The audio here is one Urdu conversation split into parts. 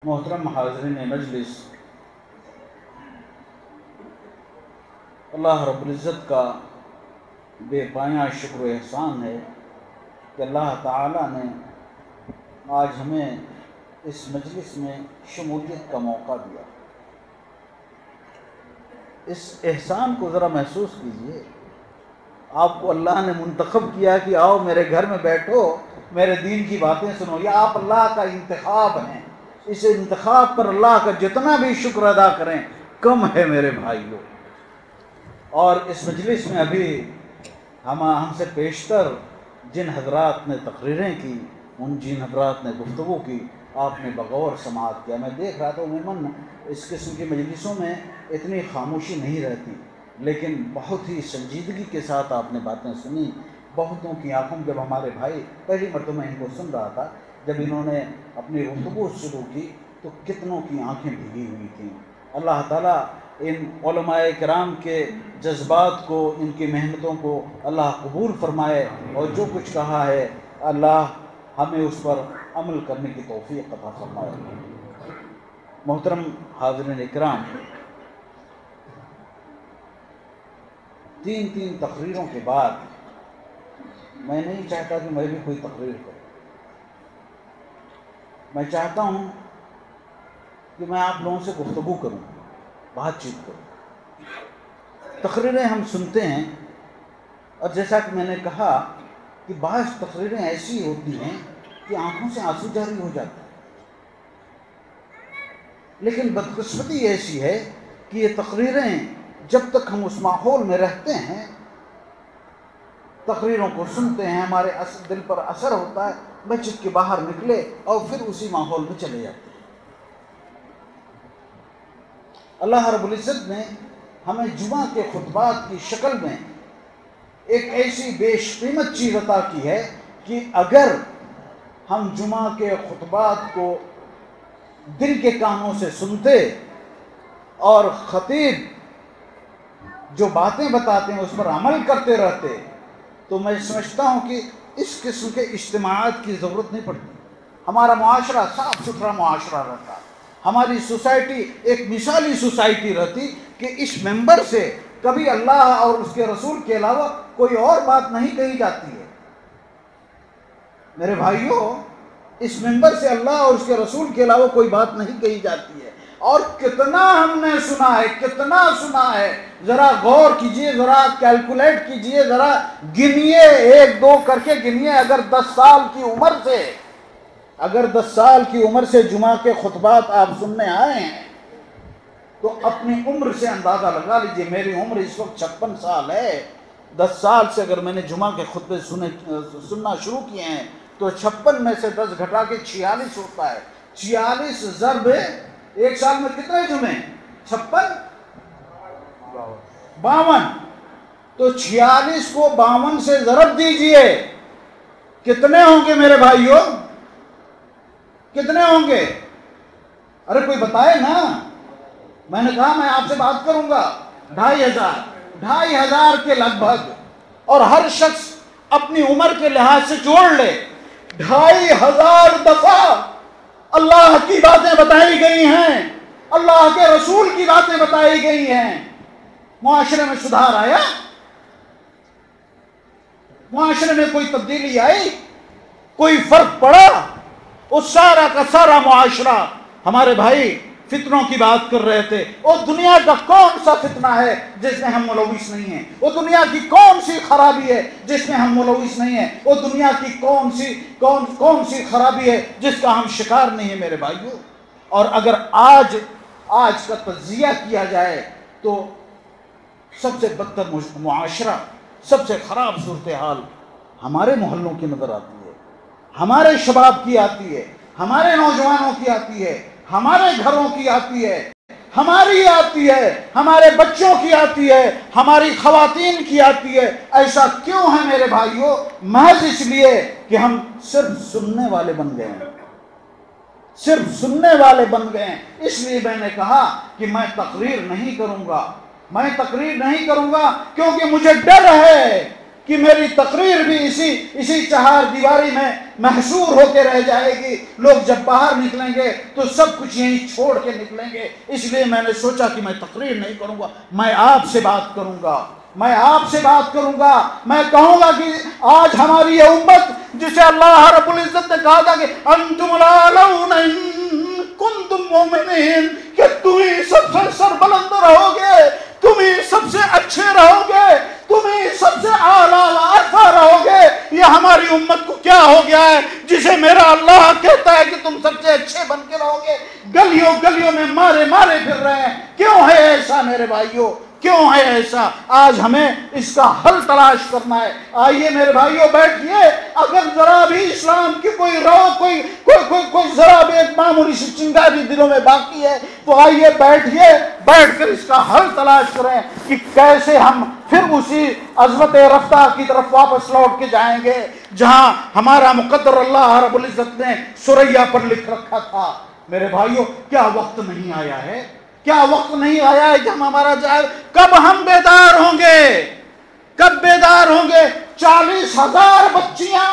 محترم حاضرین مجلس، اللہ رب العزت کا بے پایاں شکر و احسان ہے کہ اللہ تعالیٰ نے آج ہمیں اس مجلس میں شمولیت کا موقع دیا۔ اس احسان کو ذرا محسوس کیجئے، آپ کو اللہ نے منتخب کیا کہ آؤ میرے گھر میں بیٹھو، میرے دین کی باتیں سنو۔ یا آپ اللہ کا انتخاب ہیں، اس انتخاب پر اللہ کا جتنا بھی شکر ادا کریں کم ہے میرے بھائیوں۔ اور اس مجلس میں ابھی ہم سے پیشتر جن حضرات نے تقریریں کی، جن حضرات نے گفتگو کی، آپ نے بغور سماعت کیا۔ میں دیکھ رہا تھا عموماً اس قسم کی مجلسوں میں اتنی خاموشی نہیں رہتی، لیکن بہت ہی سنجیدگی کے ساتھ آپ نے باتیں سنی۔ بہتوں کی آنکھوں، جب ہمارے بھائی پہلی مرتبہ ان کو سن رہا تھا، جب انہوں نے اپنی گفتگو شروع کی تو کتنوں کی آنکھیں بھیگی ہوئی تھیں۔ اللہ تعالیٰ ان علماء کرام کے جذبات کو، ان کی محنتوں کو اللہ قبول فرمائے، اور جو کچھ کہا ہے اللہ ہمیں اس پر عمل کرنے کی توفیق عطا فرمائے۔ محترم حاضرین اکرام، تین تقریروں کے بعد میں نہیں چاہتا کہ میں بھی کوئی تقریر کروں۔ میں چاہتا ہوں کہ میں آپ لوگوں سے گفتگو کروں، بات چیت کروں۔ تقریریں ہم سنتے ہیں، اور جیسا کہ میں نے کہا کہ بعض تقریریں ایسی ہوتی ہیں کہ آنکھوں سے آنسو جاری ہو جاتے ہیں، لیکن بدقسمتی ایسی ہے کہ یہ تقریریں جب تک ہم اس ماحول میں رہتے ہیں، تقریروں کو سنتے ہیں، ہمارے دل پر اثر ہوتا ہے، مسجد کے باہر نکلے اور پھر اسی ماحول میں چلے جاتے ہیں۔ اللہ رب العزت نے ہمیں جمعہ کے خطبات کی شکل میں ایک ایسی بیش قیمت چیز عطا کی ہے کہ اگر ہم جمعہ کے خطبات کو دل کے کانوں سے سنتے اور خطیب جو باتیں بتاتے ہیں اس پر عمل کرتے رہتے، تو میں سمجھتا ہوں کہ اس قسم کے اجتماعات کی ضرورت نہیں پڑتی۔ ہمارا معاشرہ صاف ستھرا معاشرہ رہتا، ہماری سوسائٹی ایک مثالی سوسائٹی رہتی کہ اس ممبر سے کبھی اللہ اور اس کے رسول کے علاوہ کوئی اور بات نہیں کہی جاتی ہے۔ میرے بھائیوں، اس ممبر سے اللہ اور اس کے رسول کے علاوہ کوئی بات نہیں کہی جاتی ہے، اور کتنا ہم نے سنا ہے، کتنا سنا ہے۔ ذرا غور کیجئے، ذرا کیلکولیٹ کیجئے، ذرا گنیے، 1 2 کر کے گنیے۔ اگر 10 سال کی عمر سے جمعہ کے خطبات آپ سننے آئے ہیں تو اپنی عمر سے اندازہ لگا لیجئے۔ میری عمر اس وقت 56 سال ہے۔ 10 سال سے اگر میں نے جمعہ کے خطبے سننا شروع کیے ہیں تو 56 میں سے 10 گھٹا کے 46 ہوتا ہے۔ 46 ضرب ایک سال میں کتنے جمعے؟ 56 52۔ تو 46 کو 52 سے ضرب دیجئے، کتنے ہوں گے میرے بھائیوں؟ کتنے ہوں گے؟ ارے کوئی بتائے نا۔ میں نے کہا میں آپ سے بات کروں گا 2500 کے لگ بھگ، اور ہر شخص اپنی عمر کے لحاظ سے جوڑ لے، 2500 دفعہ اللہ کی باتیں بتائی گئی ہیں، اللہ کے رسول کی باتیں بتائی گئی ہیں۔ معاشرے میں سدھار آیا؟ معاشرے میں کوئی تبدیلی آئی؟ کوئی فرق پڑا؟ اس سارا کا سارا معاشرہ، ہمارے بھائی فتنوں کی بات کر رہے تھے۔ وہ دنیا کا کون سا فتنہ ہے جس میں ہم ملوث نہیں ہیں؟ وہ دنیا کی کون سی خرابی ہے جس میں ہم ملوث نہیں ہیں؟ وہ دنیا کی کون سی خرابی ہے جس کا ہم شکار نہیں ہیں میرے بھائیوں؟ اور اگر آج کا تجزیہ کیا جائے تو سب سے بدتر معاشرہ، سب سے خراب صورتحال ہمارے محلوں کی نظر آتی ہے، ہمارے شباب کی آتی ہے، ہمارے نوجوانوں کی آتی ہے، ہمارے گھروں کی آتی ہے، ہماری آتی ہے، ہمارے بچوں کی آتی ہے، ہماری خواتین کی آتی ہے۔ ایسا کیوں ہے میرے بھائیوں؟ محض اس لیے کہ ہم صرف سننے والے بن گئے ہیں، صرف سننے والے بن گئے ہیں۔ اس لیے میں نے کہا کہ میں تقریر نہیں کروں گا، کیونکہ مجھے ڈر ہے کہ میری تقریر بھی اسی چہار دیواری میں محصور ہو کے رہ جائے گی. لوگ جب باہر نکلیں گے تو سب کچھ یہیں چھوڑ کے نکلیں گے. اس لیے میں نے سوچا کہ میں تقریر نہیں کروں گا, میں آپ سے بات کروں گا. میں آپ سے بات کروں گا. میں کہوں گا کہ آج ہماری یہ امت جسے اللہ رب العزت نے کہا تھا کہ انتم الاعلون ان کنتم مؤمنین, کہ تم ہی سب سے سربلند رہو گے, تم ہی سب سے اچھے رہو گے, تم ہی سب سے اعلیٰ عرفہ رہو گے. یہ ہماری امت کو کیا ہو گیا ہے جسے میرا اللہ کہتا ہے کہ تم سب سے اچھے بن کے رہو گے, گلیوں گلیوں میں مارے پھر رہے ہیں. کیوں ہے ایسا میرے بھائیوں, کیوں ہے ایسا؟ آج ہمیں اس کا حل تلاش کرنا ہے. آئیے میرے بھائیوں بیٹھیے, اگر ذرا بھی اسلام کی کوئی کوئی ذرا بھی ایک معمولی سی چنگاری دلوں میں باقی ہے تو آئیے بیٹھیے, بیٹھ کر اس کا حل تلاش کریں کہ کیسے ہم پھر اسی عظمت رفتہ کی طرف واپس لوٹ کے جائیں گے جہاں ہمارا مقدر اللہ رب العزت نے سریا پر لکھ رکھا تھا. میرے بھائیوں, کیا وقت نہیں آیا ہے, کیا وقت نہیں آیا ہے کہ ہم ہمارا جائے؟ کب ہم بیدار ہوں گے, کب بیدار ہوں گے؟ 40,000 بچیاں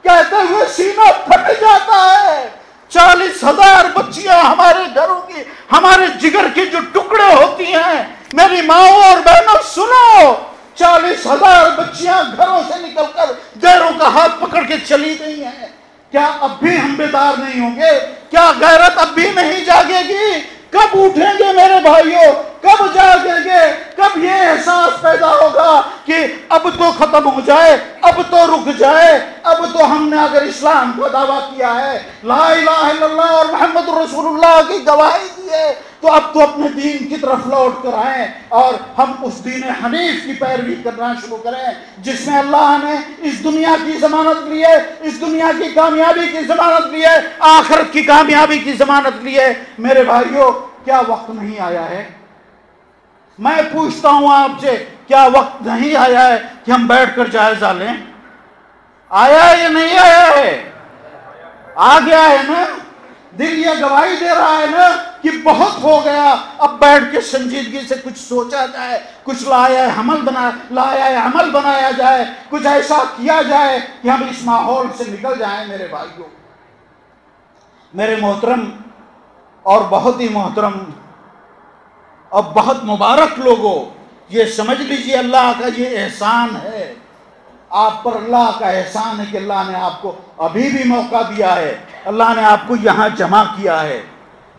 کہتے ہوئے سینہ پھٹ جاتا ہے. 40,000 بچیاں ہمارے گھروں کی, ہمارے جگر کے جو ٹکڑے ہوتی ہیں. میری ماؤں اور بہنوں سنو, 40,000 بچیاں گھروں سے نکل کر غیروں کا ہاتھ پکڑ کے چلی گئی ہیں. کیا اب بھی ہم بیدار نہیں ہوں گے؟ کیا غیرت اب بھی نہیں جاگے گی؟ کب اٹھیں گے میرے بھائیوں, کب جاگیں گے؟ کب یہ احساس پیدا ہوگا کہ اب تو ختم ہو جائے, اب تو رک جائے, اب تو ہم نے اگر اسلام کا دعویٰ کیا ہے, لا الہ الا اللہ اور محمد رسول اللہ کی گواہی دی ہے, تو اب تو اپنے دین کی طرف لوٹ کر آئیں اور ہم اس دین حنیف کی پیروی کرنا شروع کریں جس میں اللہ نے اس دنیا کی ضمانت لی ہے, اس دنیا کی کامیابی کی ضمانت لی ہے, آخرت کی کامیابی کی ضمانت لی ہے. میرے بھائیوں, کیا وقت نہیں آیا ہے؟ میں پوچھتا ہوں آپ سے, کیا وقت نہیں آیا ہے کہ ہم بیٹھ کر جائزہ لیں؟ آیا ہے یا نہیں آیا ہے؟ آ گیا ہے نا؟ دل یہ گواہی دے رہا ہے نا کہ بہت ہو گیا, اب بیٹھ کے سنجیدگی سے کچھ سوچا جائے, کچھ لایا عمل بنایا جائے, کچھ ایسا کیا جائے کہ ہم اس ماحول سے نکل جائیں. میرے بھائیوں, میرے محترم اور بہت ہی محترم اور بہت مبارک لوگوں, یہ سمجھ لیجئے اللہ کا یہ احسان ہے آپ پر. اللہ کا احسان ہے کہ اللہ نے آپ کو ابھی بھی موقع دیا ہے, اللہ نے آپ کو یہاں جمع کیا ہے.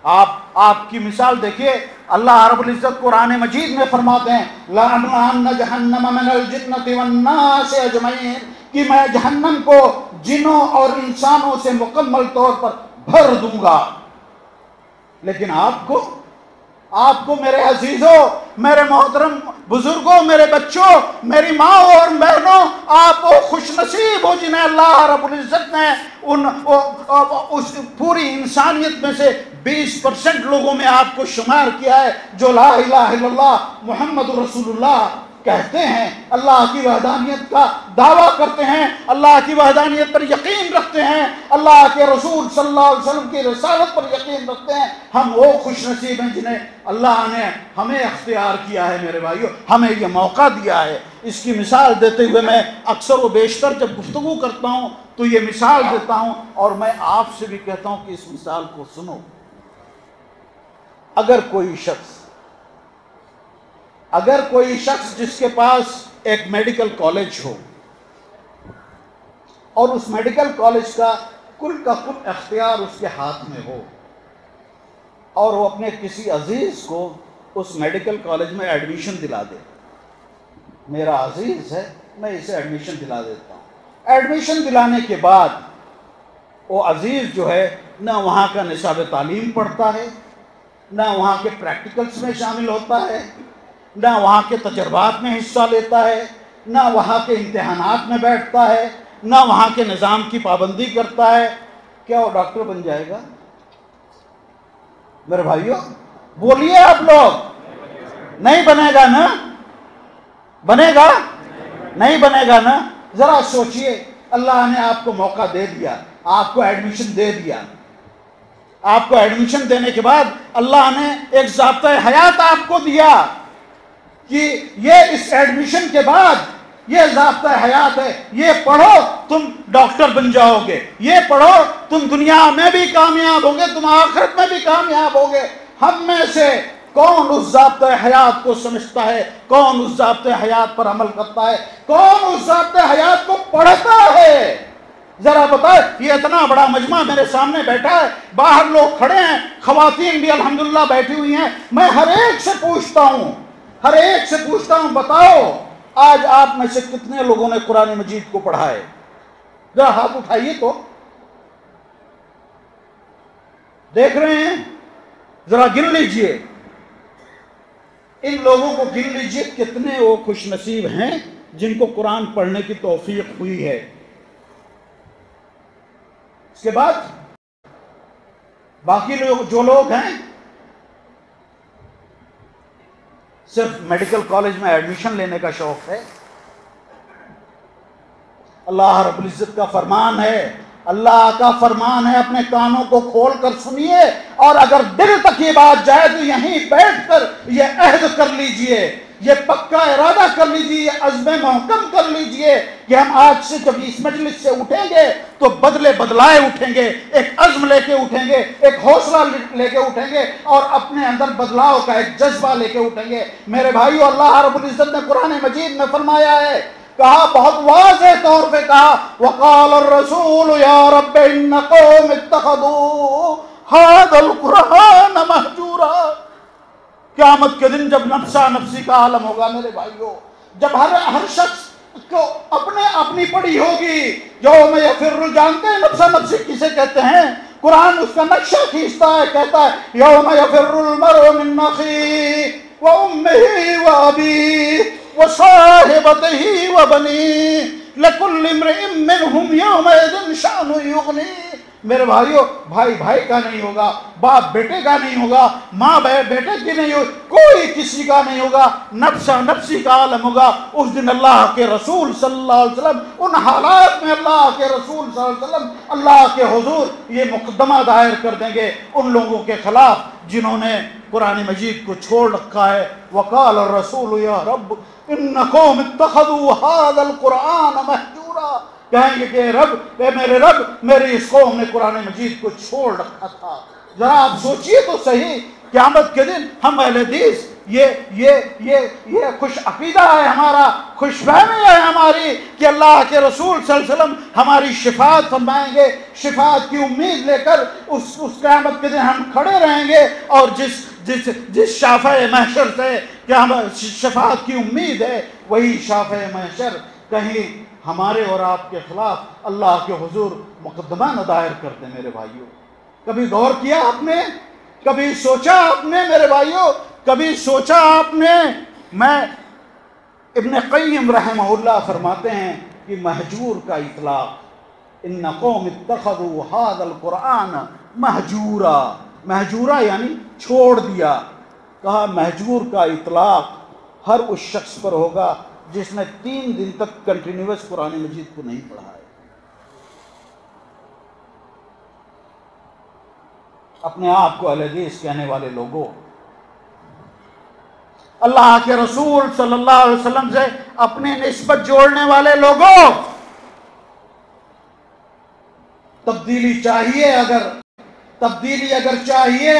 آپ کی مثال دیکھیے, اللہ رب العزت قرآن مجید میں فرماتے ہیں لَأَمْلَأَنَّ جَهَنَّمَ مِنَ الْجِنَّةِ وَالنَّاسِ أَجْمَعِينَ, کہ میں جہنم کو جنوں اور انسانوں سے مکمل طور پر بھر دوں گا. لیکن آپ کو میرے عزیزوں, میرے محترم بزرگوں, میرے بچوں, میری ماں اور بہنوں, آپ خوش نصیب ہو جنہیں اللہ رب العزت نے اس پوری انسانیت میں سے 20% لوگوں میں آپ کو شمار کیا ہے جو لا الہ الا اللہ محمد رسول اللہ کہتے ہیں, اللہ کی وحدانیت کا دعویٰ کرتے ہیں, اللہ کی وحدانیت پر یقین رکھتے ہیں, اللہ کے رسول صلی اللہ علیہ وسلم کی رسالت پر یقین رکھتے ہیں. ہم وہ خوش نصیب ہیں جنہیں اللہ نے ہمیں اختیار کیا ہے. میرے بھائیوں, ہمیں یہ موقع دیا ہے. اس کی مثال دیتے ہوئے میں اکثر و بیشتر جب گفتگو کرتا ہوں تو یہ مثال دیتا ہوں, اور میں آپ سے بھی کہتا ہوں کہ اس مثال کو سنو. اگر کوئی شخص جس کے پاس ایک میڈیکل کالج ہو اور اس میڈیکل کالج کا کل اختیار اس کے ہاتھ میں ہو, اور وہ اپنے کسی عزیز کو اس میڈیکل کالج میں ایڈمیشن دلا دے, میرا عزیز ہے میں اسے ایڈمیشن دلا دیتا ہوں. ایڈمیشن دلانے کے بعد وہ عزیز جو ہے نہ وہاں کا نصاب تعلیم پڑھتا ہے, نہ وہاں کے پریکٹیکلز میں شامل ہوتا ہے, نہ وہاں کے تجربات میں حصہ لیتا ہے, نہ وہاں کے امتحانات میں بیٹھتا ہے, نہ وہاں کے نظام کی پابندی کرتا ہے. کیا وہ ڈاکٹر بن جائے گا؟ میرے بھائیوں بولیے آپ لوگ, نہیں بنے گا نا؟ بنے گا؟ نہیں بنے گا نا؟ ذرا سوچئے, اللہ نے آپ کو موقع دے دیا, آپ کو ایڈمیشن دے دیا, آپ کو ایڈمیشن دینے کے بعد اللہ نے ایک ضابطۂ حیات آپ کو دیا کہ یہ اس ایڈمیشن کے بعد یہ ضابطہ حیات ہے، یہ پڑھو تم ڈاکٹر بن جاؤ گے، یہ پڑھو تم دنیا میں بھی کامیاب ہوگے، تم آخرت میں بھی کامیاب ہوگے۔ ہم میں سے کون اس ضابطہ حیات کو سمجھتا ہے؟ کون اس ضابطہ حیات پر عمل کرتا ہے؟ کون اس ضابطہ حیات کو پڑھتا ہے؟ ذرا بتائے، یہ اتنا بڑا مجمع میرے سامنے بیٹھا ہے، باہر لوگ کھڑے ہیں، خواتین بھی الحمدللہ بیٹھی ہوئی ہیں، میں ہر ایک سے پوچھتا ہوں بتاؤ آج آپ میں سے کتنے لوگوں نے قرآن مجید کو پڑھا ہے؟ ذرا ہاتھ اٹھائیے تو دیکھ رہے ہیں، ذرا گن لیجئے، ان لوگوں کو گن لیجئے کتنے وہ خوش نصیب ہیں جن کو قرآن پڑھنے کی توفیق ہوئی ہے۔ اس کے بعد باقی لوگ جو لوگ ہیں صرف میڈیکل کالج میں ایڈمیشن لینے کا شوق ہے، اللہ رب العزت کا فرمان ہے، اللہ کا فرمان ہے، اپنے کانوں کو کھول کر سنیے، اور اگر دل تک یہ بات جائے تو یہیں بیٹھ کر یہ عہد کر لیجئے، یہ پکا ارادہ کر لیجئے، یہ عزم محکم کر لیجئے کہ ہم آج سے جب اس مجلس سے اٹھیں گے تو بدلے بدلائے اٹھیں گے، ایک عزم لے کے اٹھیں گے، ایک حوصلہ لے کے اٹھیں گے، اور اپنے اندر بدلاؤ کا ایک جذبہ لے کے اٹھیں گے۔ میرے بھائیو، اللہ رب العزت نے قرآن مجید میں فرمایا ہے، کہا، بہت واضح طور پہ کہا، وَقَالَ الرَّسُولُ يَا رَبِّ إِنَّ قَوْمِ اتَّخَذُوا هَذَا الْقُرْآنَ مَهْجُورًا۔ قیامت کے دن جب نفسا نفسی کا عالم ہوگا میرے بھائیو، جب ہر شخص کو اپنی پڑی ہوگی، یوم یفر، جانتے ہیں نفسا نفسی کسے کہتے ہیں؟ قرآن اس کا نقشہ کھینچتا ہے، کہتا ہے یوم یفر المرء من اخیہ وامہ وابیہ وصاحبتہ وبنیہ لکل امرئ منہم یومئذ شأن یغنیہ۔ میرے بھائیو، بھائی بھائی کا نہیں ہوگا، باپ بیٹے کا نہیں ہوگا، ماں بیٹے کی نہیں ہوگی، کوئی کسی کا نہیں ہوگا، نفسا نفسی کا عالم ہوگا۔ اس دن اللہ کے رسول صلی اللہ علیہ وسلم، ان حالات میں اللہ کے رسول صلی اللہ علیہ وسلم اللہ کے حضور یہ مقدمہ دائر کر دیں گے ان لوگوں کے خلاف جنہوں نے قرآن مجید کو چھوڑ رکھا ہے۔ وقال الرسول یا رب ان قوم اتخذوا هذا القرآن مہجورا، کہیں گے کہ رب، اے میرے رب، میری اس قوم نے قرآن مجید کو چھوڑ رکھا تھا۔ ذرا آپ سوچئے تو صحیح، قیامت کے دن ہم اہل حدیث یہ خوش عقیدہ ہے ہمارا، خوش فہمی ہے ہماری کہ اللہ کے رسول صلی اللہ علیہ وسلم ہماری شفاعت فرمائیں گے، شفاعت کی امید لے کر اس قیامت کے دن ہم کھڑے رہیں گے، اور جس شافع محشر سے کیا شفاعت کی امید ہے، وہی شافع محشر کہیں ہمارے اور آپ کے خلاف اللہ کے حضور مقدمہ نہ دائر کرتے۔ میرے بھائیوں، کبھی غور کیا آپ نے؟ کبھی سوچا آپ نے میرے بھائیوں؟ کبھی سوچا آپ نے؟ میں ابن قیم رحمہ اللہ فرماتے ہیں کہ مہجور کا اطلاق، ان قوم اتخذوا هذا القرآن مہجورا، مہجورا یعنی چھوڑ دیا، کہا مہجور کا اطلاق ہر اس شخص پر ہوگا جس نے 3 دن تک کنٹینیوس قرآن مجید کو نہیں پڑھا ہے۔ اپنے آپ کو اہل حدیث کہنے والے لوگوں، اللہ کے رسول صلی اللہ علیہ وسلم سے اپنی نسبت جوڑنے والے لوگوں، تبدیلی اگر چاہیے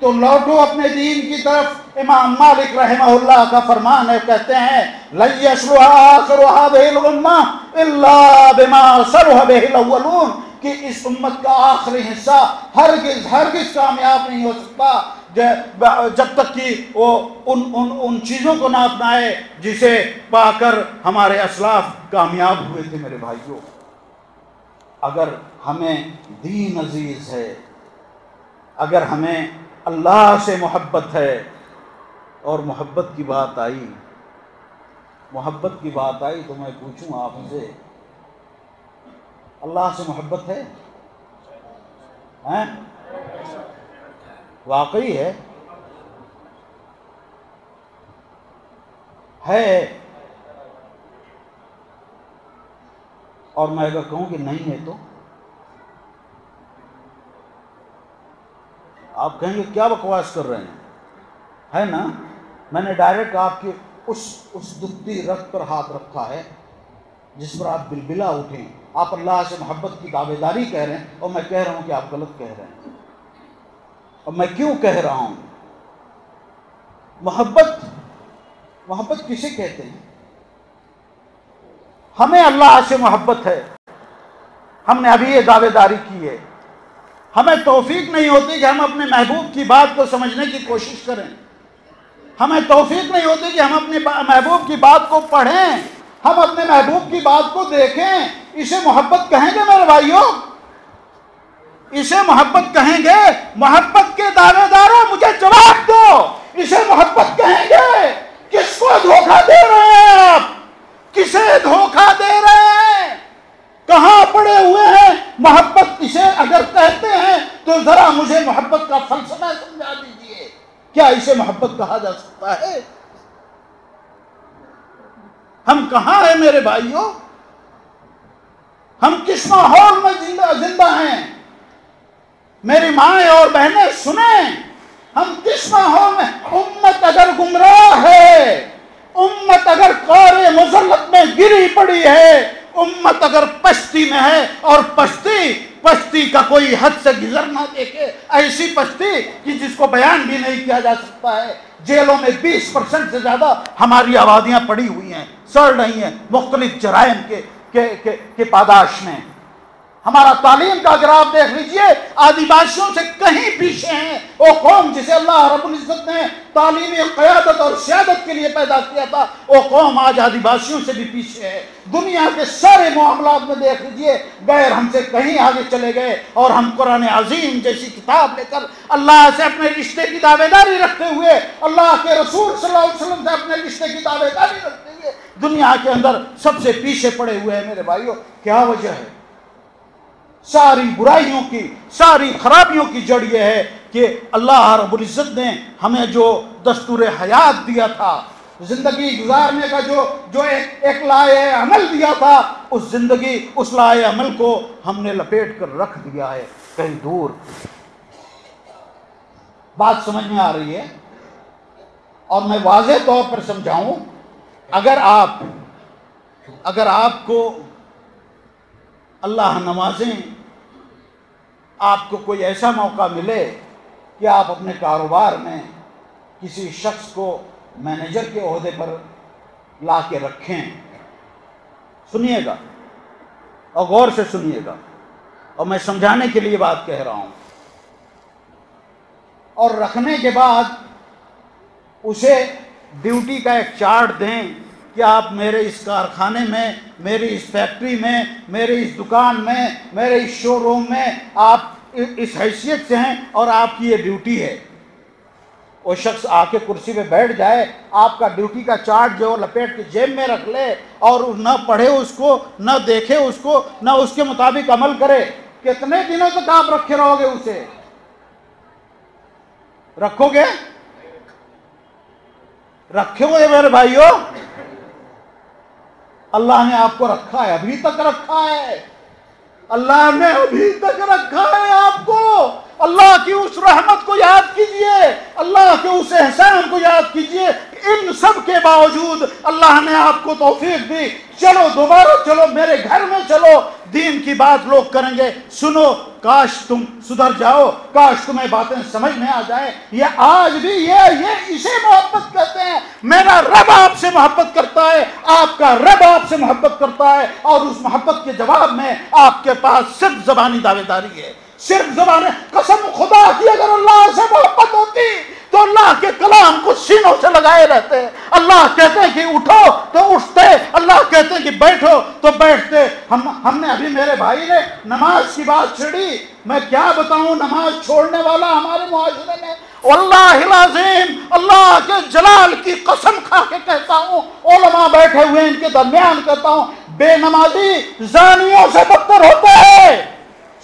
تو لوٹو اپنے دین کی طرف۔ امام مالک رحمہ اللہ کا فرمان ہے، کہتے ہیں لن یصلح آخر هذه الامہ الا بما صلح به الاولون، کہ اس امت کا آخری حصہ ہرگز کامیاب نہیں ہو سکتا جب تک کہ وہ ان چیزوں کو نہ اپنائے جسے پا کر ہمارے اسلاف کامیاب ہوئے تھے۔ میرے بھائیوں، اگر ہمیں دین عزیز ہے، اگر ہمیں اللہ سے محبت ہے، اور محبت کی بات آئی تو میں پوچھوں آپ سے، اللہ سے محبت ہے؟ واقعی ہے؟ اور میں اگر کہوں کہ نہیں ہے تو آپ کہیں گے کیا بکواس کر رہے ہیں، ہے نا؟ میں نے ڈائریکٹ آپ کے اس دکھتی رگ پر ہاتھ رکھا ہے جس پر آپ بلبلا اٹھیں، آپ اللہ سے محبت کی دعوے داری کہہ رہے ہیں، اور میں کہہ رہا ہوں کہ آپ غلط کہہ رہے ہیں۔ اور میں کیوں کہہ رہا ہوں؟ محبت کسے کہتے ہیں؟ ہمیں اللہ سے محبت ہے، ہم نے ابھی یہ دعوے داری کی ہے، ہمیں توفیق نہیں ہوتی کہ ہم اپنے محبوب کی بات کو سمجھنے کی کوشش کریں، ہمیں توفیق نہیں ہوتی کہ ہم اپنے محبوب کی بات کو پڑھیں، ہم اپنے محبوب کی بات کو دیکھیں۔ اسے محبت کہیں گے میرے بھائیوں؟ اسے محبت کہیں گے؟ محبت کے دعوے داروں مجھے جواب دو، اسے محبت کہیں گے؟ کس کو دھوکہ دے رہے ہیں آپ؟ کسے دھوکہ دے رہے ہیں؟ کہاں پڑے ہوئے ہیں؟ محبت اسے اگر کہتے ہیں تو ذرا مجھے محبت کا فلسفہ سمجھا دیجئے، کیا اسے محبت کہا جا سکتا ہے؟ ہم کہاں ہیں میرے بھائیوں؟ ہم کس ماحول میں زندہ ہیں؟ میری مائیں اور بہنیں سنیں، ہم کس ماحول میں؟ امت اگر گمراہ ہے، امت اگر قعر مذلت میں گری پڑی ہے، امت اگر پستی میں ہے، اور پستی کا کوئی حد سے گزر نہ دیکھے، ایسی پستی کہ جس کو بیان بھی نہیں کیا جا سکتا ہے۔ جیلوں میں 20% سے زیادہ ہماری آبادیاں پڑی ہوئی ہیں، سڑ رہی ہیں مختلف جرائم کے پاداش میں۔ ہمارا تعلیم کا اگر آپ دیکھ لیجئے، آدیواسیوں سے کہیں پیچھے ہیں۔ وہ قوم جسے اللہ رب العزت نے تعلیمی قیادت اور سیادت کے لیے پیدا کیا تھا، وہ قوم آج آدیواسیوں سے بھی پیچھے ہے۔ دنیا کے سارے معاملات میں دیکھ لیجئے، غیر ہم سے کہیں آگے چلے گئے، اور ہم قرآن عظیم جیسی کتاب لے کر اللہ سے اپنے رشتے کی دعوے داری رکھتے ہوئے، اللہ کے رسول صلی اللہ علیہ وسلم سے اپنے رشتے کی دعوے داری رکھتے ہوئے دنیا کے اندر سب سے پیچھے پڑے ہوئے ہیں میرے بھائیوں۔ کیا وجہ ہے؟ ساری برائیوں کی، ساری خرابیوں کی جڑ یہ ہے کہ اللہ رب العزت نے ہمیں جو دستور حیات دیا تھا، زندگی گزارنے کا جو ایک لائحہ عمل دیا تھا، اس لائحہ عمل کو ہم نے لپیٹ کر رکھ دیا ہے کہیں دور۔ بات سمجھ میں آ رہی ہے؟ اور میں واضح طور پر سمجھاؤں، اگر آپ کو اللہ نوازیں، آپ کو کوئی ایسا موقع ملے کہ آپ اپنے کاروبار میں کسی شخص کو مینیجر کے عہدے پر لا کے رکھیں، سنیے گا اور غور سے سنیے گا، اور میں سمجھانے کے لیے بات کہہ رہا ہوں۔ اور رکھنے کے بعد اسے ڈیوٹی کا ایک چارٹ دیں کہ آپ میرے اس کارخانے میں، میری اس فیکٹری میں، میری اس دکان میں، میرے اس شو روم میں آپ اس حیثیت سے ہیں اور آپ کی یہ ڈیوٹی ہے۔ وہ شخص آ کے کرسی پہ بیٹھ جائے، آپ کا ڈیوٹی کا چارٹ جو لپیٹ کے جیب میں رکھ لے، اور نہ پڑھے اس کو، نہ دیکھے اس کو، نہ اس کے مطابق عمل کرے، کتنے دنوں تک آپ رکھے رہو گے؟ اسے رکھو گے؟ رکھے ہوئے میرے بھائیوں، اللہ نے آپ کو رکھا ہے، ابھی تک رکھا ہے، اللہ نے ابھی تک رکھا ہے آپ کو۔ اللہ کی اس رحمت کو یاد کیجئے، اللہ کے اس احسان کو یاد کیجئے۔ ان سب کے باوجود اللہ نے آپ کو توفیق دی، چلو دوبارہ چلو، میرے گھر میں چلو، دین کی بات لوگ کریں گے، سنو، کاش تم سدھر جاؤ، کاش تمہیں باتیں سمجھ میں آ جائیں۔ یہ آج بھی یہ اسے محبت کہتے ہیں۔ میرا رب آپ سے محبت کرتا ہے، آپ کا رب آپ سے محبت کرتا ہے، اور اس محبت کے جواب میں آپ کے پاس صرف زبانی دعوے داری ہے، صرف زبان۔ قسم خدا کی اگر اللہ سے محبت ہوتی تو اللہ کے کلام کو سینوں سے لگائے رہتے۔ اللہ کہتے ہیں کہ اٹھو تو اٹھتے، اللہ کہتے ہیں کہ بیٹھو تو بیٹھتے۔ ہم نے ابھی، میرے بھائی نے نماز کی بات چھڑی، میں کیا بتاؤں نماز چھوڑنے والا ہمارے معاشرے میں، واللہ العظیم اللہ کے جلال کی قسم کھا کے کہتا ہوں، علماء بیٹھے ہوئے ان کے درمیان کہتا ہوں، بے نمازی زانیوں سے بدتر ہوتے ہیں۔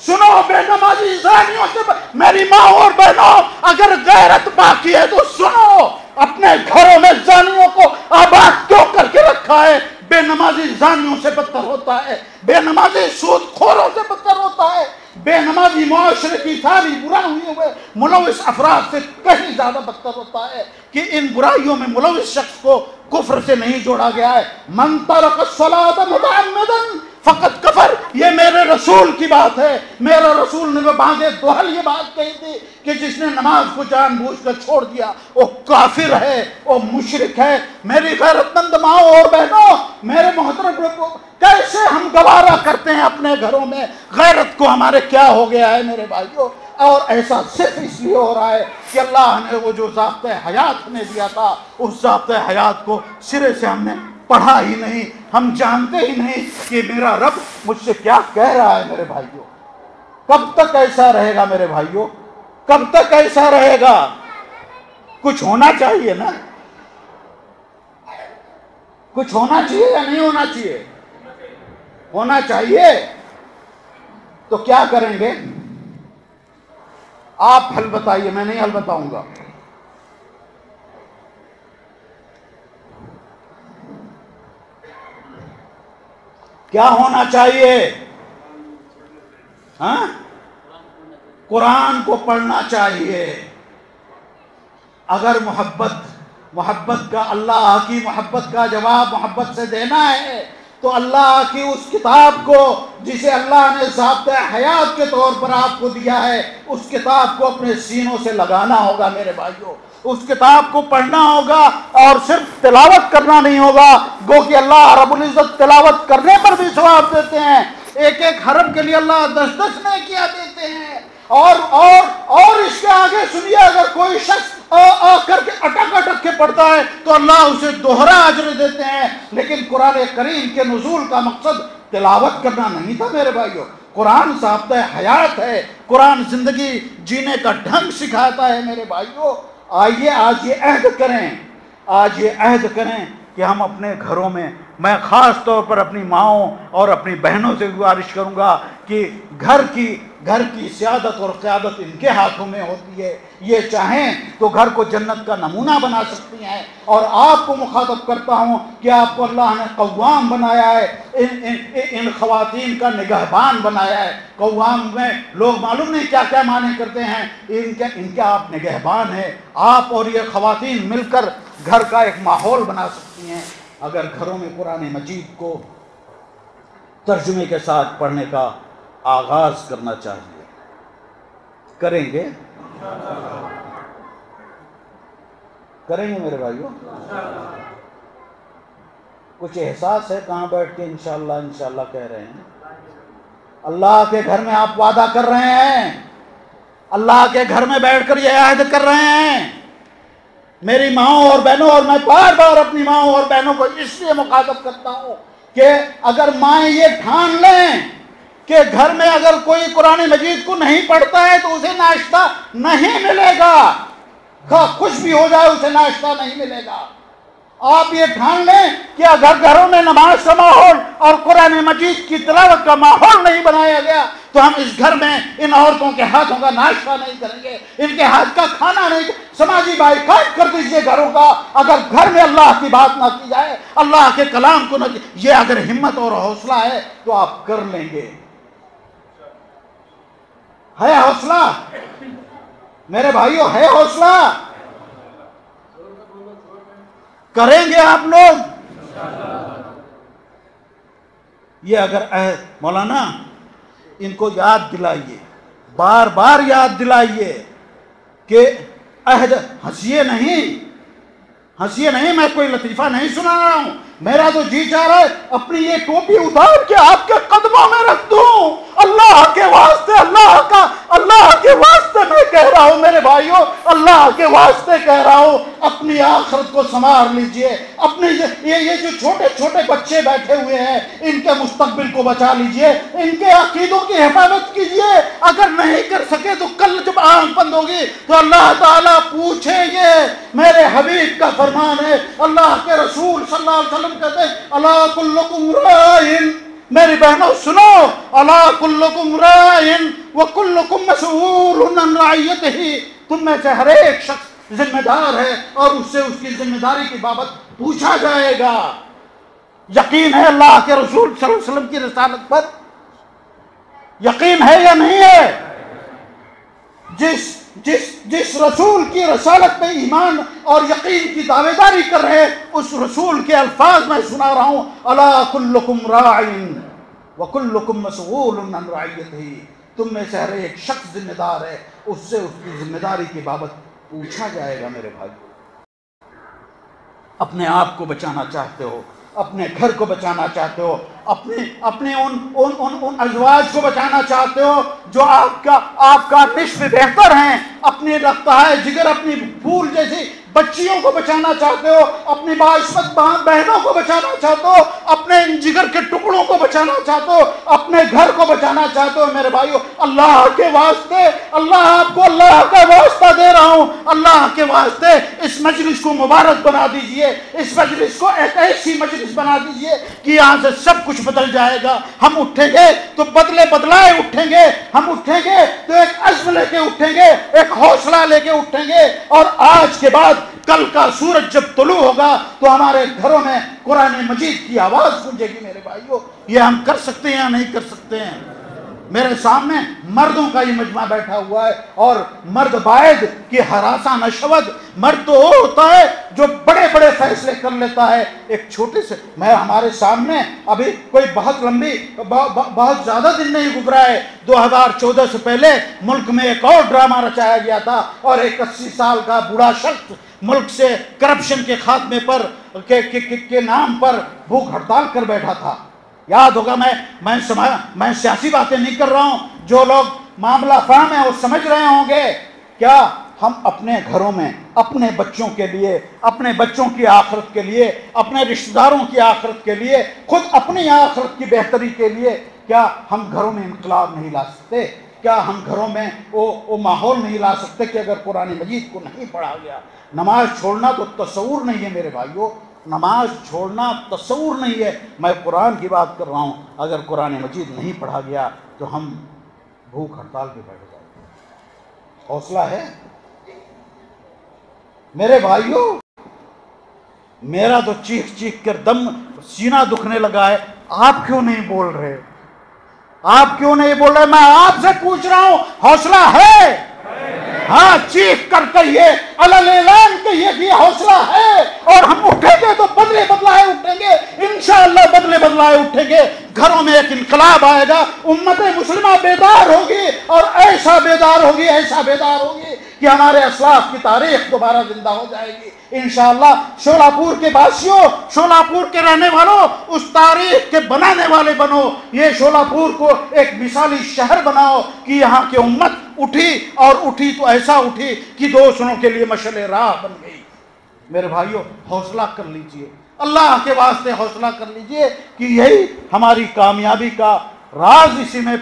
سنو، بے نمازی زانیوں سے میری ماں اور بہنوں، اگر غیرت باقی ہے تو سنو، اپنے گھروں میں زانیوں کو آباد کیوں کر کے رکھا ہے؟ بے نمازی زانیوں سے بدتر ہوتا ہے، بے نمازی سود خوروں سے بدتر ہوتا ہے، بے نمازی معاشرے کی ساری برائیوں ہوئے ملوث افراد سے کہیں زیادہ بدتر ہوتا ہے کہ ان برائیوں میں ملوث شخص کو کفر سے نہیں جوڑا گیا ہے. من ترک الصلاۃ متعمدا فقط کفر. یہ میرے رسول کی بات ہے. میرے رسول نے باندھے دوہل یہ بات کہی تھی کہ جس نے نماز کو جان بوجھ کر چھوڑ دیا وہ کافر ہے, وہ مشرک ہے. میری غیرت مند ماؤں اور بہنوں, میرے محترم لوگوں, کیسے ہم گوارا کرتے ہیں اپنے گھروں میں؟ غیرت کو ہمارے کیا ہو گیا ہے میرے بھائیوں؟ اور ایسا صرف اس لیے ہو رہا ہے کہ اللہ نے وہ جو ضابطۂ حیات ہمیں دیا تھا اس ضابطۂ حیات کو سرے سے ہم نے پڑھا ہی نہیں. ہم جانتے ہی نہیں کہ میرا رب مجھ سے کیا کہہ رہا ہے میرے بھائیوں. کب تک ایسا رہے گا میرے بھائیوں؟ کب تک ایسا رہے گا؟ کچھ ہونا چاہیے نا, کچھ ہونا چاہیے یا نہیں ہونا چاہیے؟ ہونا چاہیے. تو کیا کریں گے؟ آپ حل بتائیے, میں نہیں حل بتاؤں گا. کیا ہونا چاہیے؟ ہاں, قرآن کو پڑھنا چاہیے. اگر محبت کا, اللہ کی محبت کا جواب محبت سے دینا ہے تو اللہ کی اس کتاب کو جسے اللہ نے ضابطۂ حیات کے طور پر آپ کو دیا ہے, اس کتاب کو اپنے سینوں سے لگانا ہوگا میرے بھائیوں. اس کتاب کو پڑھنا ہوگا اور صرف تلاوت کرنا نہیں ہوگا. گو کہ اللہ رب العزت تلاوت کرنے پر بھی ثواب دیتے ہیں. ایک ایک حرف کے لیے اللہ 10 نیکیاں دیتے ہیں. اور اس کے آگے سنیے, اگر کوئی شخص آ کر کے اٹک کے پڑھتا ہے تو اللہ اسے دوہرا اجر دیتے ہیں. لیکن قرآن کریم کے نزول کا مقصد تلاوت کرنا نہیں تھا میرے بھائیوں. قرآن ضابطۂ حیات ہے. قرآن زندگی جینے کا ڈھنگ سکھاتا ہے میرے بھائیوں. آئیے آج یہ عہد کریں کہ ہم اپنے گھروں میں خاص طور پر اپنی ماؤں اور اپنی بہنوں سے گزارش کروں گا کہ گھر کی سیادت اور قیادت ان کے ہاتھوں میں ہوتی ہے. یہ چاہیں تو گھر کو جنت کا نمونہ بنا سکتی ہیں. اور آپ کو مخاطب کرتا ہوں کہ آپ کو اللہ نے قوام بنایا ہے, ان خواتین کا نگہبان بنایا ہے. قوام میں لوگ معلوم نہیں کیا کیا معنی کرتے ہیں. ان کے آپ نگہبان ہیں. آپ اور یہ خواتین مل کر گھر کا ایک ماحول بنا سکتی ہیں. اگر گھروں میں قرآن مجید کو ترجمے کے ساتھ پڑھنے کا آغاز کرنا چاہیے, کریں گے میرے بھائیوں؟ کچھ احساس ہے کہاں بیٹھ کے انشاءاللہ کہہ رہے ہیں؟ اللہ کے گھر میں آپ وعدہ کر رہے ہیں, اللہ کے گھر میں بیٹھ کر یہ عہد کر رہے ہیں. میری ماؤں اور بہنوں, اور میں بار بار اپنی ماؤں اور بہنوں کو اس لیے مخاطب کرتا ہوں کہ اگر مائیں یہ ٹھان لیں کہ گھر میں اگر کوئی قرآن مجید کو نہیں پڑھتا ہے تو اسے ناشتہ نہیں ملے گا, کچھ بھی ہو جائے اسے ناشتہ نہیں ملے گا. آپ یہ ٹھان لیں کہ اگر گھروں میں نماز کا ماحول اور قرآن مجید کی تلاوت کا ماحول نہیں بنایا گیا تو ہم اس گھر میں ان عورتوں کے ہاتھوں کا ناشتہ نہیں کریں گے, ان کے ہاتھ کا کھانا نہیں. سماجی بائیکاٹ کر دیجئے گھروں کا اگر گھر میں اللہ کی بات نہ کی جائے, اللہ کے کلام کو نہ. یہ اگر ہمت اور حوصلہ ہے تو آپ کر لیں گے. ہے حوصلہ میرے بھائیوں؟ ہے حوصلہ؟ کریں گے آپ لوگ؟ یہ اگر مولانا ان کو یاد دلائیے, بار بار یاد دلائیے کہ عہد, ہنسیے نہیں, میں کوئی لطیفہ نہیں سنا رہا ہوں. میرا تو جی چاہ رہا ہے اپنی یہ ٹوپی اتار کے آپ کے قدموں میں رکھ دوں. اللہ کے واسطے, اللہ کے واسطے میں کہہ رہا ہوں میرے بھائیوں, اللہ کے واسطے کہہ رہا ہوں, اپنی آخرت کو سنوار لیجئے. اپنی یہ جو چھوٹے چھوٹے بچے بیٹھے ہوئے ہیں ان کے مستقبل کو بچا لیجئے, ان کے عقیدوں کی حفاظت کیجئے. اگر نہیں کر سکے تو کل جب آنکھ بند ہوگی تو اللہ تعالیٰ پوچھیں گے. میرے حبیب کا فرمان ہے, اللہ کے رسول صلی اللہ علیہ وسلم کہتے ہیں الا کلکم رائن. میری بہنوں سنو, الا کلکم رائن وکلکم مسئول عن رعیتہ. تم میں سے ہر ایک شخص ذمہ دار ہے اور اس سے اس کی ذمہ داری کی بابت پوچھا جائے گا. یقین ہے اللہ کے رسول صلی اللہ علیہ وسلم کی رسالت پر؟ یقین ہے یا نہیں ہے؟ جس رسول کی رسالت میں ایمان اور یقین کی دعوے داری کر رہے اس رسول کے الفاظ میں سنا رہا ہوں، الا کلکم راع وکلکم مسئول عن رعیتہ، تم میں سے ہر ایک شخص ذمہ دار ہے، اس سے اس کی ذمہ داری کی بابت پوچھا جائے گا۔ میرے بھائی، اپنے آپ کو بچانا چاہتے ہو، اپنے گھر کو بچانا چاہتے ہو، اپنے ان ازواج کو بچانا چاہتے ہو جو آپ کا نصف بہتر ہیں، اپنی رفتہ ہے جگر، اپنی پھول جیسی بچیوں کو بچانا چاہتے ہو، اپنی باعثمت بہنوں کو بچانا چاہتے ہو، اپنے جگر کے ٹکڑوں کو بچانا چاہتے ہو، اپنے گھر کو بچانا چاہتے ہو، میرے بھائیو اللہ کے واسطے، اللہ آپ کو اللہ کا واسطہ دے رہا ہوں، اللہ کے واسطے اس مجلس کو مبارک بنا دیجئے، اس مجلس کو ایک ایسی مجلس بنا دیجئے کہ یہاں سے سب کچھ بدل جائے گا۔ ہم اٹھیں گے تو بدلائے اٹھیں گے، ہم اٹھیں گے تو ایک عزم لے کے اٹھیں گے، ایک حوصلہ لے کے اٹھیں گے، اور آج کے بعد کل کا سورج جب طلوع ہوگا تو ہمارے گھروں میں قرآن مجید کی آواز گونجے گی۔ میرے بھائیو، یہ ہم کر سکتے ہیں یا نہیں کر سکتے ہیں؟ میرے سامنے مردوں کا یہ مجمع بیٹھا ہوا ہے، اور مرد باعد کہ ہراساں نشود، مرد تو وہ ہوتا ہے جو بڑے بڑے فیصلے کر لیتا ہے ایک چھوٹے سے۔ ہمارے سامنے ابھی کوئی بہت زیادہ دن نہیں گزرا ہے، 2014 سے پہلے ملک میں ایک اور ڈرامہ رچایا گیا تھا، اور ایک 80 سال کا بوڑھا شخص ملک سے کرپشن کے خاتمے پر کے نام پر بھوک ہڑتال کر بیٹھا تھا۔ یاد ہوگا، میں سیاسی باتیں نہیں کر رہا ہوں، جو لوگ معاملہ فہم ہیں وہ سمجھ رہے ہوں گے۔ کیا ہم اپنے گھروں میں اپنے بچوں کے لیے، اپنے بچوں کی آخرت کے لیے، اپنے رشتہ داروں کی آخرت کے لیے، خود اپنی آخرت کی بہتری کے لیے، کیا ہم گھروں میں انقلاب نہیں لا سکتے؟ کیا ہم گھروں میں وہ ماحول نہیں لا سکتے کہ اگر قرآن مجید کو نہیں پڑھا گیا؟ نماز چھوڑنا تو تصور نہیں ہے میرے بھائیوں، نماز چھوڑنا تصور نہیں ہے۔ میں قرآن کی بات کر رہا ہوں، اگر قرآن مجید نہیں پڑھا گیا تو ہم بھوک ہڑتال پہ بیٹھ جائیں گے۔ حوصلہ ہے میرے بھائیوں؟ میرا تو چیخ چیخ کر دم سینہ دکھنے لگا ہے، آپ کیوں نہیں بول رہے؟ آپ کیوں نہیں بول رہے؟ میں آپ سے پوچھ رہا ہوں، حوصلہ ہے؟ ہاں، چیخ کر کہیے، علل اعلان کہیے کہ یہ حوصلہ ہے، اور ہم اٹھیں گے تو بدلے بدلائے اٹھیں گے، انشاءاللہ بدلے بدلائے اٹھیں گے۔ گھروں میں ایک انقلاب آئے گا، امت مسلمہ بیدار ہوگی، اور ایسا بیدار ہوگی، ایسا بیدار ہوگی کہ ہمارے اسلاف کی تاریخ دوبارہ زندہ ہو جائے گی انشاءاللہ۔ شولاپور کے باسیوں، شولاپور کے رہنے والوں، اس تاریخ کے بنانے والے بنو، یہ شولاپور کو ایک مثالی شہر بناؤ کہ یہاں کی امت اٹھی، اور اٹھی تو ایسا اٹھی کہ دوسروں کے لیے مشعل راہ بن گئی۔ میرے بھائیوں، حوصلہ کر لیجئے، اللہ کے واسطے حوصلہ کر لیجئے کہ یہی ہماری کامیابی کا راز اسی میں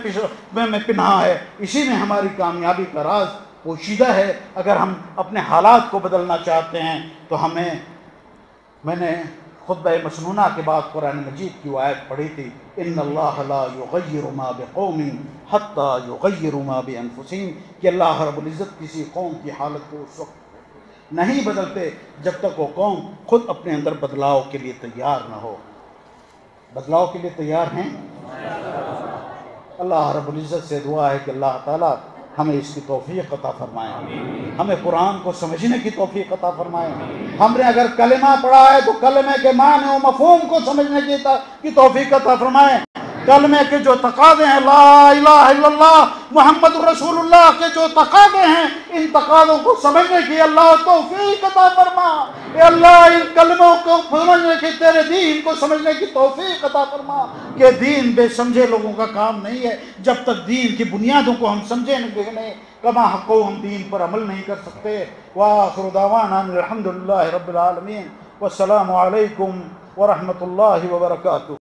پنہا ہے، اسی میں ہماری کامیابی کا راز پوشیدہ ہے۔ اگر ہم اپنے حالات کو بدلنا چاہتے ہیں تو میں نے خطبہ مسنونہ کے بعد قرآن مجید کی وہ آیت پڑھی تھی، ان اللہ لا یغیر ما بقوم حتی یغیروا ما بانفسہم، کہ اللہ رب العزت کسی قوم کی حالت کو اس وقت نہیں بدلتے جب تک وہ قوم خود اپنے اندر بدلاؤ کے لیے تیار نہ ہو۔ بدلاؤ کے لیے تیار ہیں؟ اللہ رب العزت سے دعا ہے کہ اللہ تعالیٰ ہمیں اس کی توفیق عطا فرمائے، ہمیں قرآن کو سمجھنے کی توفیق عطا فرمائے۔ ہم نے اگر کلمہ پڑھا ہے تو کلمے کے معنی و مفہوم کو سمجھنے کی توفیق عطا فرمائے۔ کلمے کے جو تقاضے ہیں، لا الہ الا اللہ محمد رسول اللہ کے جو تقاضے ہیں، ان تقاضوں کو سمجھنے کی اللہ توفیق عطا فرما۔ اے اللہ، ان کلموں کو سمجھنے کی، تیرے دین کو سمجھنے کی توفیق عطا فرما، کہ دین بے سمجھے لوگوں کا کام نہیں ہے۔ جب تک دین کی بنیادوں کو ہم سمجھیں نہیں، کما حقو، ہم دین پر عمل نہیں کر سکتے۔ وآخر دعوانا الحمدللہ رب العالمین، والسلام علیکم ورحمۃ اللہ وبرکاتہ۔